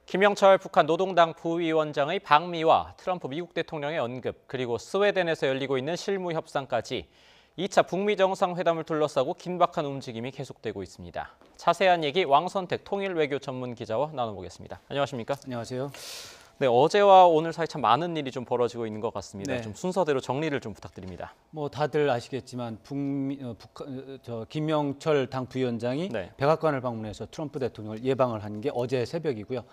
김영철 북한 노동당 부위원장의 방미와 트럼프 미국 대통령의 언급, 그리고 스웨덴에서 열리고 있는 실무 협상까지 2차 북미 정상회담을 둘러싸고 긴박한 움직임이 계속되고 있습니다. 자세한 얘기 왕선택 통일외교 전문 기자와 나눠보겠습니다. 안녕하십니까? 안녕하세요. 네, 어제와 오늘 사이 참 많은 일이 좀 벌어지고 있는 것 같습니다. 네. 좀 순서대로 정리를 좀 부탁드립니다. 뭐 다들 아시겠지만 김영철 당 부위원장이 네. 백악관을 방문해서 트럼프 대통령을 예방을 한 게 어제 새벽이고요.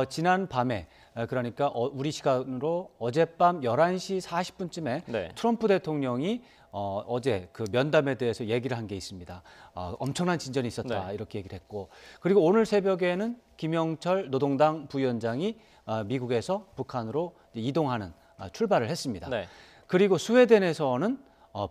지난 밤에 그러니까 우리 시간으로 어젯밤 11시 40분쯤에 네. 트럼프 대통령이 어제 그 면담에 대해서 얘기를 한 게 있습니다. 엄청난 진전이 있었다, 네. 이렇게 얘기를 했고, 그리고 오늘 새벽에는 김영철 노동당 부위원장이 미국에서 북한으로 이동하는 출발을 했습니다. 네. 그리고 스웨덴에서는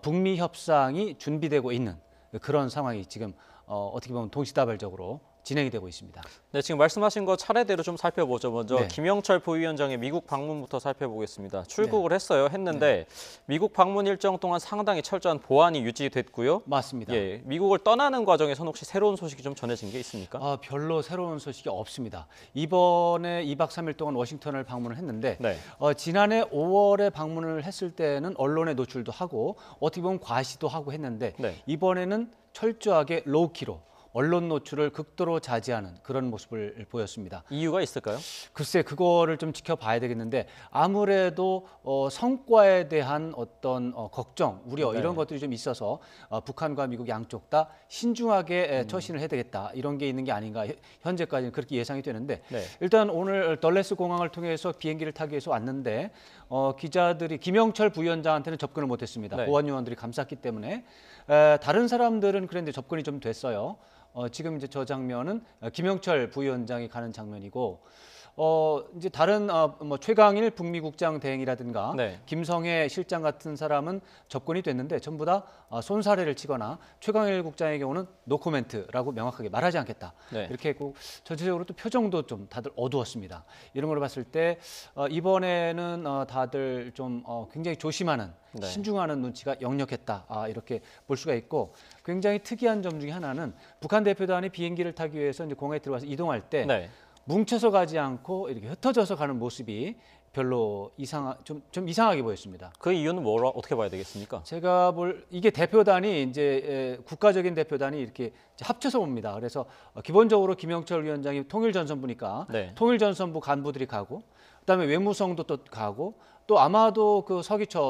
북미 협상이 준비되고 있는 그런 상황이 지금 어떻게 보면 동시다발적으로 진행이 되고 있습니다. 네, 지금 말씀하신 거 차례대로 좀 살펴보죠. 먼저 네. 김영철 부위원장의 미국 방문부터 살펴보겠습니다. 출국을 했는데 네. 미국 방문 일정 동안 상당히 철저한 보안이 유지됐고요. 맞습니다. 예, 미국을 떠나는 과정에서는 혹시 새로운 소식이 좀 전해진 게 있습니까? 별로 새로운 소식이 없습니다. 이번에 2박 3일 동안 워싱턴을 방문을 했는데 네. 지난해 5월에 방문을 했을 때는 언론에 노출도 하고 어떻게 보면 과시도 하고 했는데 네. 이번에는 철저하게 로우키로 언론 노출을 극도로 자제하는 그런 모습을 보였습니다. 이유가 있을까요? 글쎄, 그거를 좀 지켜봐야 되겠는데 아무래도 성과에 대한 어떤 걱정, 우려 네. 이런 것들이 좀 있어서 북한과 미국 양쪽 다 신중하게 처신을 해야 되겠다, 이런 게 있는 게 아닌가, 현재까지는 그렇게 예상이 되는데 네. 일단 오늘 덜레스 공항을 통해서 비행기를 타기 위해서 왔는데 기자들이 김영철 부위원장한테는 접근을 못했습니다. 네. 보안 요원들이 감쌌기 때문에 다른 사람들은 그런데 접근이 좀 됐어요. 지금 이제 저 장면은 김영철 부위원장이 가는 장면이고, 이제 다른 뭐 최강일 북미국장 대행이라든가 네. 김성애 실장 같은 사람은 접근이 됐는데 전부 다 손사래를 치거나 최강일 국장의 경우는 노코멘트라고 명확하게 말하지 않겠다, 네. 이렇게 했고, 전체적으로 또 표정도 좀 다들 어두웠습니다. 이런 걸 봤을 때 이번에는 다들 좀 굉장히 조심하는, 네. 신중하는 눈치가 역력했다, 이렇게 볼 수가 있고, 굉장히 특이한 점 중에 하나는 북한 대표단이 비행기를 타기 위해서 이제 공항에 들어와서 이동할 때 네. 뭉쳐서 가지 않고 이렇게 흩어져서 가는 모습이 별로 좀 이상하게 보였습니다. 그 이유는 어떻게 봐야 되겠습니까? 제가 이게 대표단이 이제 국가적인 대표단이 이렇게 합쳐서 옵니다. 그래서 기본적으로 김영철 위원장이 통일전선부니까 네. 통일전선부 간부들이 가고, 그다음에 외무성도 또 가고, 또 아마도 그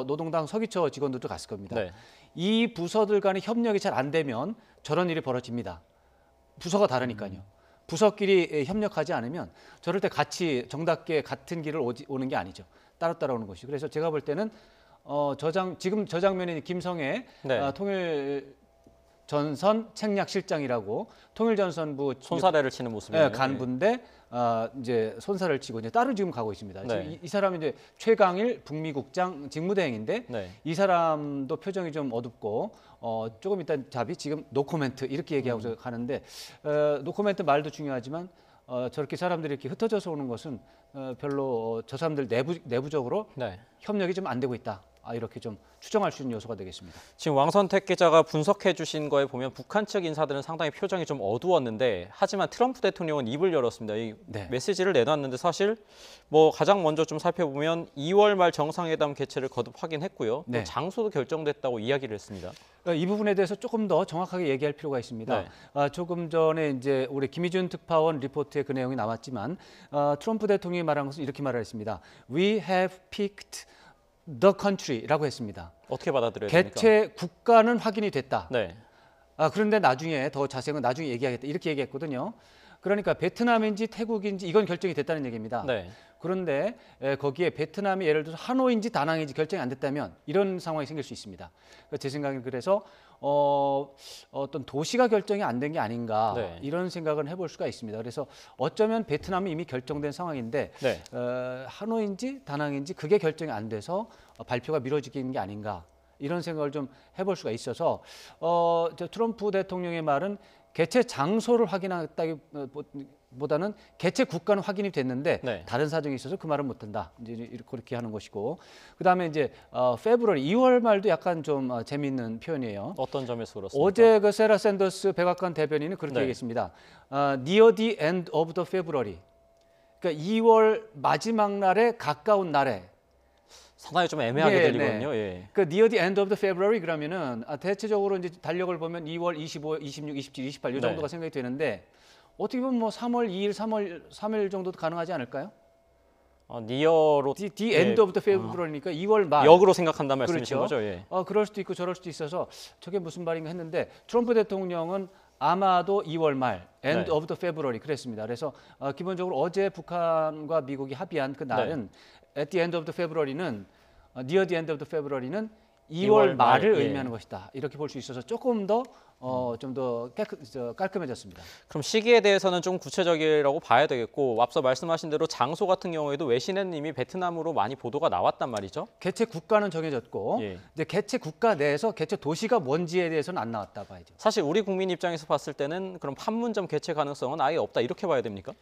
노동당 서기처 직원들도 갔을 겁니다. 네. 이 부서들 간의 협력이 잘 안 되면 저런 일이 벌어집니다. 부서가 다르니까요. 부서끼리 협력하지 않으면 저럴 때 같이 정답게 같은 길을 오는 게 아니죠. 따로 오는 것이. 그래서 제가 볼 때는 지금 저 장면이 김성애 네. 통일전선 책략실장이라고 통일전선부 손사래를 치는 모습이에요. 간부인데 이제 손사를 치고 이제 따로 지금 가고 있습니다. 네. 지금 이 사람이 이제 최강일 북미국장 직무대행인데 네. 이 사람도 표정이 좀 어둡고 조금 이따 지금 노코멘트 이렇게 얘기하고 가는데 노코멘트 말도 중요하지만 저렇게 사람들이 이렇게 흩어져서 오는 것은 별로 저 사람들 내부적으로 네. 협력이 좀 안 되고 있다, 이렇게 좀 추정할 수 있는 요소가 되겠습니다. 지금 왕선택 기자가 분석해 주신 거에 보면 북한 측 인사들은 상당히 표정이 좀 어두웠는데, 하지만 트럼프 대통령은 입을 열었습니다. 이 네. 메시지를 내놨는데 사실 뭐 가장 먼저 좀 살펴보면 2월 말 정상회담 개최를 거듭 확인했고요. 네. 또 장소도 결정됐다고 이야기를 했습니다. 이 부분에 대해서 조금 더 정확하게 얘기할 필요가 있습니다. 네. 조금 전에 이제 우리 김희준 특파원 리포트에 그 내용이 나왔지만 트럼프 대통령이 말한 것은 이렇게 말했습니다. We have picked the country라고 했습니다. 어떻게 받아들여야 됩니까? 개최 국가는 확인이 됐다. 네. 그런데 나중에 더 자세한 건 나중에 얘기하겠다, 이렇게 얘기했거든요. 그러니까 베트남인지 태국인지 이건 결정이 됐다는 얘기입니다. 네. 그런데 거기에 베트남이 예를 들어서 하노이인지 다낭인지 결정이 안 됐다면 이런 상황이 생길 수 있습니다. 제 생각엔 그래서 어떤 도시가 결정이 안 된 게 아닌가, 네. 이런 생각을 해볼 수가 있습니다. 그래서 어쩌면 베트남이 이미 결정된 상황인데 네. 하노이인지 다낭인지 그게 결정이 안 돼서 발표가 미뤄지는 게 아닌가, 이런 생각을 좀 해볼 수가 있어서 트럼프 대통령의 말은 개최 장소를 확인했다기보다는 개최 국가는 확인이 됐는데 네. 다른 사정이 있어서 그 말은 못한다, 이제 그렇게 하는 것이고, 그다음에 이제 February 2월 말도 약간 좀 재미있는 표현이에요. 어떤 점에서 그렇습니까? 어제 그 세라 샌더스 백악관 대변인은 그렇게 네. 얘기했습니다. Near the end of the February. 그러니까 2월 마지막 날에 가까운 날에 상당히 좀 애매하게 네, 들리거든요. 예. 그 near the end of the February 그러면은 대체적으로 이제 달력을 보면 2월 25, 26, 27, 28 이 네. 정도가 생각이 되는데 어떻게 보면 뭐 3월 2일, 3월 3일 정도도 가능하지 않을까요? 니어로 The end of the February니까 2월 말. 역으로 생각한다는 말씀이신 그렇죠. 거죠? 예. 그럴 수도 있고 저럴 수도 있어서 저게 무슨 말인가 했는데 트럼프 대통령은 아마도 2월 말 end 네. of the February 그랬습니다. 그래서 기본적으로 어제 북한과 미국이 합의한 그 날은 at the end of the February는 near the end of the February는 2월 말을 말, 예. 의미하는 것이다. 이렇게 볼 수 있어서 조금 더 좀 더 깔끔해졌습니다. 그럼 시기에 대해서는 좀 구체적이라고 봐야 되겠고 앞서 말씀하신 대로 장소 같은 경우에도 외신에는 이미 베트남으로 많이 보도가 나왔단 말이죠. 개최 국가는 정해졌고 예. 이제 개최 국가 내에서 개최 도시가 뭔지에 대해서는 안 나왔다 봐야죠. 사실 우리 국민 입장에서 봤을 때는 그럼 판문점 개최 가능성은 아예 없다 이렇게 봐야 됩니까?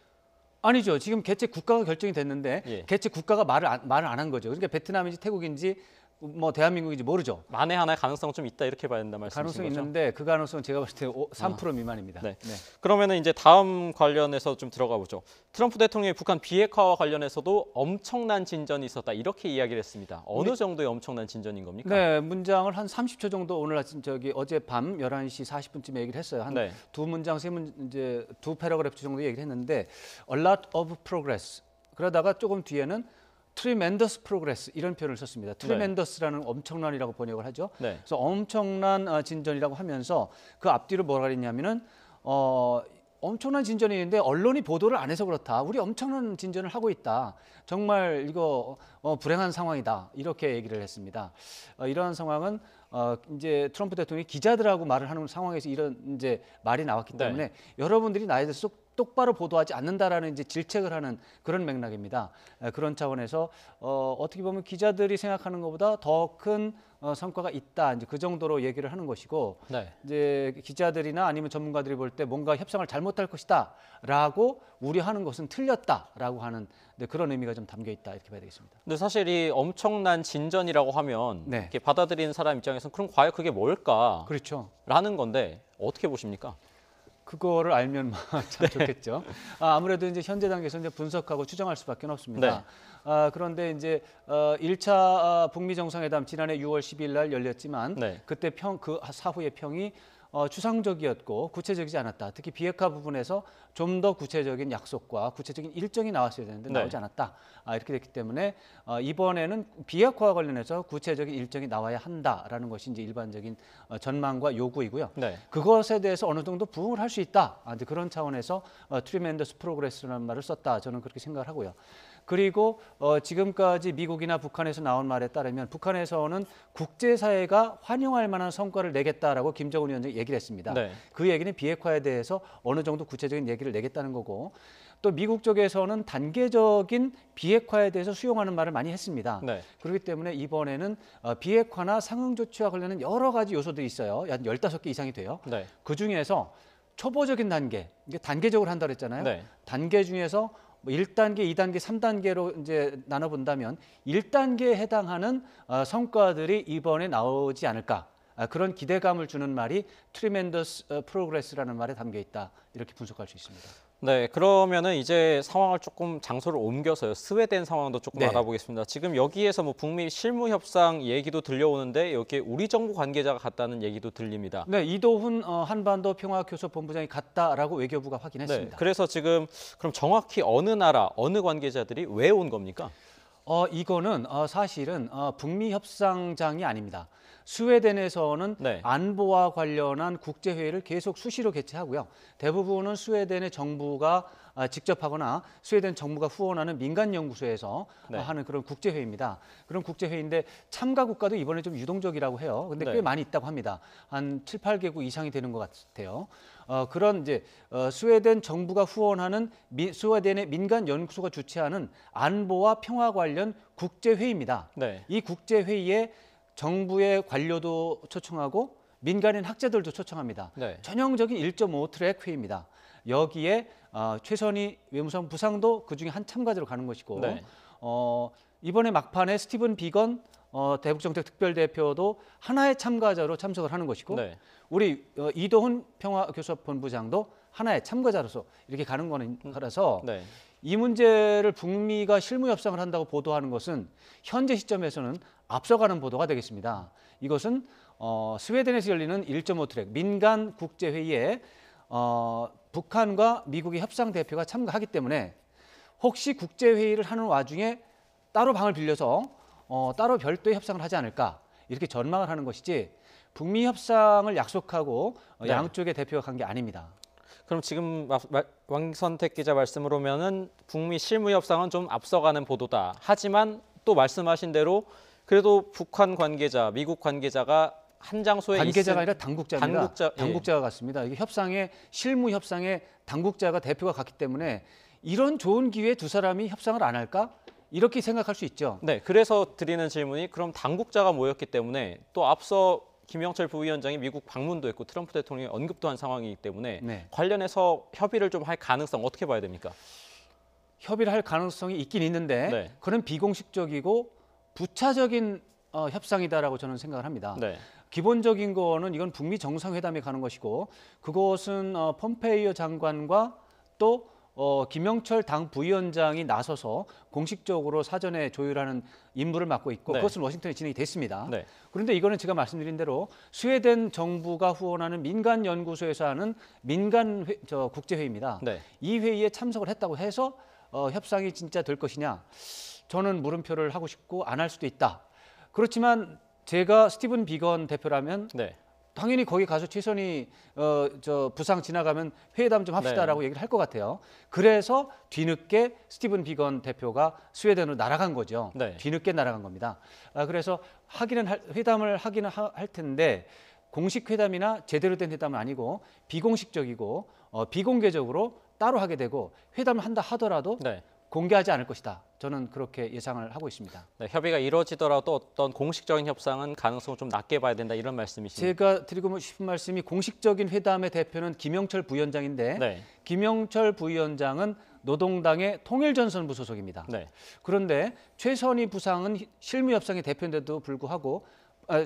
아니죠. 지금 개최 국가가 결정이 됐는데 예. 개최 국가가 말을 안 한 거죠. 그러니까 베트남인지 태국인지 뭐 대한민국인지 모르죠. 만에 하나의 가능성은 좀 있다 이렇게 봐야 된다 말씀이신 가능성이 거죠? 있는데 그 가능성은 제가 봤을 때 3% 미만입니다. 네. 그러면은 이제 다음 관련해서 좀 들어가 보죠. 트럼프 대통령이 북한 비핵화와 관련해서도 엄청난 진전이 있었다 이렇게 이야기를 했습니다. 어느 정도의 엄청난 진전인 겁니까? 네, 문장을 한 30초 정도 오늘 아침 어젯밤 11시 40분쯤에 얘기를 했어요. 한 네. 두 문장 이제 두 패러그래프 정도 얘기를 했는데 a lot of progress. 그러다가 조금 뒤에는 tremendous progress 이런 표현을 썼습니다. tremendous라는 엄청난이라고 번역을 하죠. 네. 그래서 엄청난 진전이라고 하면서 그 앞뒤로 뭐라 그랬냐면은 엄청난 진전이 있는데 언론이 보도를 안 해서 그렇다. 우리 엄청난 진전을 하고 있다. 정말 이거 불행한 상황이다. 이렇게 얘기를 했습니다. 이러한 상황은 이제 트럼프 대통령이 기자들하고 말을 하는 상황에서 이런 이제 말이 나왔기 때문에 여러분들이 나에 대해서 똑바로 보도하지 않는다라는 이제 질책을 하는 그런 맥락입니다. 그런 차원에서 어떻게 보면 기자들이 생각하는 것보다 더 큰 성과가 있다. 이제 그 정도로 얘기를 하는 것이고 네. 이제 기자들이나 아니면 전문가들이 볼 때 뭔가 협상을 잘못할 것이다라고 우려하는 것은 틀렸다라고 하는 그런 의미가 좀 담겨 있다 이렇게 봐야 되겠습니다. 근데 사실 이 엄청난 진전이라고 하면 네. 이렇게 받아들이는 사람 입장에서는 그럼 과연 그게 뭘까라는 그렇죠. 건데 어떻게 보십니까? 그거를 알면 참 좋겠죠. 아무래도 이제 현재 단계에서 이제 분석하고 추정할 수밖에 없습니다. 그런데 이제 1차 북미 정상회담 지난해 6월 10일 날 열렸지만 그때 그 사후의 평이 추상적이었고 구체적이지 않았다. 특히 비핵화 부분에서 좀 더 구체적인 약속과 구체적인 일정이 나왔어야 되는데 나오지 않았다. 이렇게 됐기 때문에 이번에는 비핵화와 관련해서 구체적인 일정이 나와야 한다라는 것이 이제 일반적인 전망과 요구이고요. 그것에 대해서 어느 정도 부응을 할 수 있다. 이제 그런 차원에서 tremendous progress라는 말을 썼다. 저는 그렇게 생각을 하고요. 그리고 지금까지 미국이나 북한에서 나온 말에 따르면 북한에서는 국제사회가 환영할 만한 성과를 내겠다라고 김정은 위원장이 얘기를 했습니다. 그 얘기는 비핵화에 대해서 어느 정도 구체적인 얘기를 내겠다는 거고 또 미국 쪽에서는 단계적인 비핵화에 대해서 수용하는 말을 많이 했습니다. 그렇기 때문에 이번에는 비핵화나 상응 조치와 관련된 여러 가지 요소들이 있어요. 한 15개 이상이 돼요. 그중에서 초보적인 단계, 이게 단계적으로 한다고 했잖아요. 단계 중에서 1단계, 2단계, 3단계로 이제 나눠 본다면 1단계에 해당하는 성과들이 이번에 나오지 않을까. 그런 기대감을 주는 말이 tremendous progress라는 말에 담겨 있다. 이렇게 분석할 수 있습니다. 네, 그러면은 이제 상황을 조금 장소를 옮겨서요. 스웨덴 상황도 조금 알아보겠습니다. 지금 여기에서 뭐 북미 실무 협상 얘기도 들려오는데 여기에 우리 정부 관계자가 갔다는 얘기도 들립니다. 네, 이도훈 한반도 평화교섭본부장이 갔다라고 외교부가 확인했습니다. 그래서 지금 그럼 정확히 어느 나라, 어느 관계자들이 왜 온 겁니까? 이거는 사실은 북미 협상장이 아닙니다. 스웨덴에서는 안보와 관련한 국제회의를 계속 수시로 개최하고요. 대부분은 스웨덴의 정부가 직접 하거나 스웨덴 정부가 후원하는 민간연구소에서 하는 그런 국제회의입니다. 그런 국제회의인데 참가 국가도 이번에 좀 유동적이라고 해요. 근데 꽤 많이 있다고 합니다. 한 7, 8개국 이상이 되는 것 같아요. 그런 이제 스웨덴 정부가 후원하는 스웨덴의 민간연구소가 주최하는 안보와 평화 관련 국제회의입니다. 이 국제회의에 정부의 관료도 초청하고 민간인 학자들도 초청합니다. 전형적인 1.5 트랙 회의입니다. 여기에 최선희 외무성 부상도 그중에 한 참가자로 가는 것이고 이번에 막판에 스티븐 비건 대북정책특별대표도 하나의 참가자로 참석을 하는 것이고 우리 이도훈 평화교섭본부장도 하나의 참가자로서 이렇게 가는 거라서 이 문제를 북미가 실무 협상을 한다고 보도하는 것은 현재 시점에서는 앞서가는 보도가 되겠습니다. 이것은 스웨덴에서 열리는 1.5 트랙 민간 국제 회의에 북한과 미국의 협상 대표가 참가하기 때문에 혹시 국제 회의를 하는 와중에 따로 방을 빌려서 따로 별도의 협상을 하지 않을까 이렇게 전망을 하는 것이지 북미 협상을 약속하고 네. 양쪽의 대표가 간 게 아닙니다. 그럼 지금 왕선택 기자 말씀으로면은 북미 실무 협상은 좀 앞서가는 보도다. 하지만 또 말씀하신 대로 그래도 북한 관계자, 미국 관계자가 한 장소에 관계자가 아니라 당국자입니다. 예. 당국자가 갔습니다. 이게 협상에 실무 협상에 당국자가 대표가 갔기 때문에 이런 좋은 기회에 두 사람이 협상을 안 할까? 이렇게 생각할 수 있죠. 네, 그래서 드리는 질문이 그럼 당국자가 모였기 때문에 또 앞서 김영철 부위원장이 미국 방문도 했고 트럼프 대통령이 언급도 한 상황이기 때문에 네. 관련해서 협의를 좀 할 가능성 어떻게 봐야 됩니까? 협의를 할 가능성이 있긴 있는데 네. 그건 비공식적이고 부차적인 협상이다라고 저는 생각을 합니다. 네, 기본적인 거는 이건 북미 정상회담에 가는 것이고 그것은 폼페이오 장관과 또 김영철 당 부위원장이 나서서 공식적으로 사전에 조율하는 임무를 맡고 있고 네. 그것은 워싱턴에 진행이 됐습니다. 네, 그런데 이거는 제가 말씀드린 대로 스웨덴 정부가 후원하는 민간 연구소에서 하는 민간 국제회의입니다. 네. 이 회의에 참석을 했다고 해서 협상이 진짜 될 것이냐? 저는 물음표를 하고 싶고 안 할 수도 있다. 그렇지만 제가 스티븐 비건 대표라면 네. 당연히 거기 가서 최선희 부상 지나가면 회담 좀 합시다라고 얘기를 할 것 같아요. 그래서 뒤늦게 스티븐 비건 대표가 스웨덴으로 날아간 거죠. 네. 뒤늦게 날아간 겁니다. 그래서 회담을 하기는 할 텐데 공식 회담이나 제대로 된 회담은 아니고 비공식적이고 비공개적으로 따로 하게 되고 회담을 한다 하더라도 네. 공개하지 않을 것이다. 저는 그렇게 예상을 하고 있습니다. 네, 협의가 이루어지더라도 어떤 공식적인 협상은 가능성을 좀 낮게 봐야 된다 이런 말씀이십니까? 제가 드리고 싶은 말씀이 공식적인 회담의 대표는 김영철 부위원장인데 네, 김영철 부위원장은 노동당의 통일전선부 소속입니다. 네, 그런데 최선희 부상은 실무협상의 대표인데도 불구하고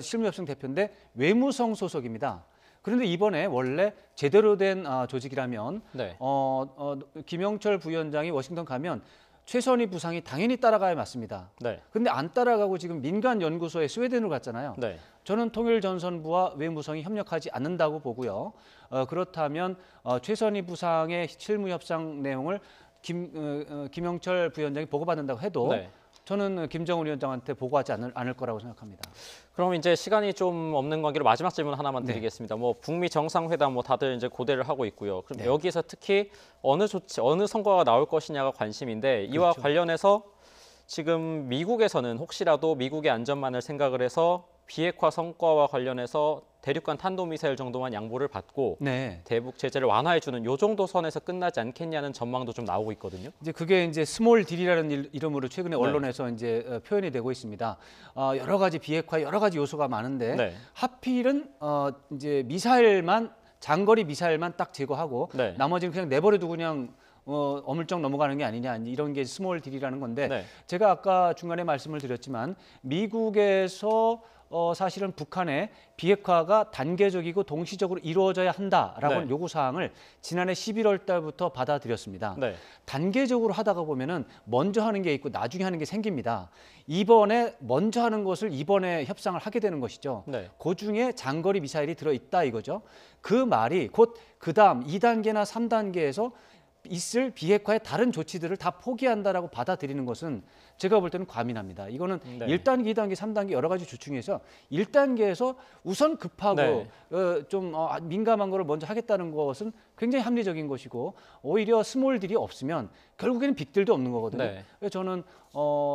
실무협상 대표인데 외무성 소속입니다. 그런데 이번에 원래 제대로 된 조직이라면 네, 김영철 부위원장이 워싱턴 가면 최선희 부상이 당연히 따라가야 맞습니다. 네, 그런데 안 따라가고 지금 민간 연구소에 스웨덴으로 갔잖아요. 네. 저는 통일전선부와 외무성이 협력하지 않는다고 보고요. 그렇다면 최선희 부상의 실무협상 내용을 김영철 부위원장이 보고받는다고 해도 네. 저는 김정은 위원장한테 보고하지 않을 거라고 생각합니다. 그럼 이제 시간이 좀 없는 관계로 마지막 질문 하나만 네. 드리겠습니다. 뭐 북미 정상회담 뭐 다들 이제 고대를 하고 있고요. 그럼 네. 여기서 특히 어느 성과가 나올 것이냐가 관심인데 이와 그렇죠. 관련해서 지금 미국에서는 혹시라도 미국의 안전만을 생각을 해서 비핵화 성과와 관련해서 대륙간 탄도미사일 정도만 양보를 받고 네. 대북 제재를 완화해주는 요 정도 선에서 끝나지 않겠냐는 전망도 좀 나오고 있거든요. 이제 그게 이제 스몰 딜이라는 이름으로 최근에 네. 언론에서 이제 표현이 되고 있습니다. 여러 가지 비핵화 여러 가지 요소가 많은데 네. 하필은 이제 장거리 미사일만 딱 제거하고 네. 나머지는 그냥 내버려두고 그냥 어물쩍 넘어가는 게 아니냐 이런 게 스몰 딜이라는 건데 네. 제가 아까 중간에 말씀을 드렸지만 미국에서 사실은 북한의 비핵화가 단계적이고 동시적으로 이루어져야 한다라고 네. 요구 사항을 지난해 11월 달부터 받아들였습니다. 네. 단계적으로 하다가 보면은 먼저 하는 게 있고 나중에 하는 게 생깁니다. 이번에 먼저 하는 것을 이번에 협상을 하게 되는 것이죠. 네. 그 중에 장거리 미사일이 들어 있다 이거죠. 그 말이 곧 그다음 2단계나 3단계에서 있을 비핵화의 다른 조치들을 다 포기한다라고 받아들이는 것은 제가 볼 때는 과민합니다. 이거는 네. 1단계, 2단계, 3단계 여러 가지 조충해서 1단계에서 우선 급하고 네. 좀 민감한 거를 먼저 하겠다는 것은 굉장히 합리적인 것이고 오히려 스몰 딜이 없으면 결국에는 빅딜도 없는 거거든요. 네. 그래서 저는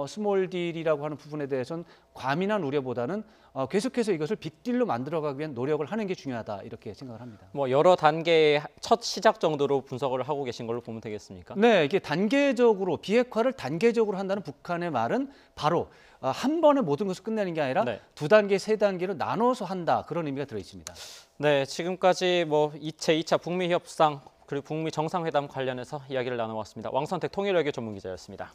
스몰 딜이라고 하는 부분에 대해서는 과민한 우려보다는 계속해서 이것을 빅딜로 만들어가기 위한 노력을 하는 게 중요하다 이렇게 생각을 합니다. 뭐 여러 단계의 첫 시작 정도로 분석을 하고 계신 걸로 보면 되겠습니까? 네, 이게 단계적으로 비핵화를 단계적으로 한다는 북한의 말은 바로 한 번에 모든 것을 끝내는 게 아니라 네. 2단계, 3단계로 나눠서 한다 그런 의미가 들어 있습니다. 네, 지금까지 뭐 제2차 북미 협상 그리고 북미 정상회담 관련해서 이야기를 나눠봤습니다. 왕선택 통일외교 전문기자였습니다.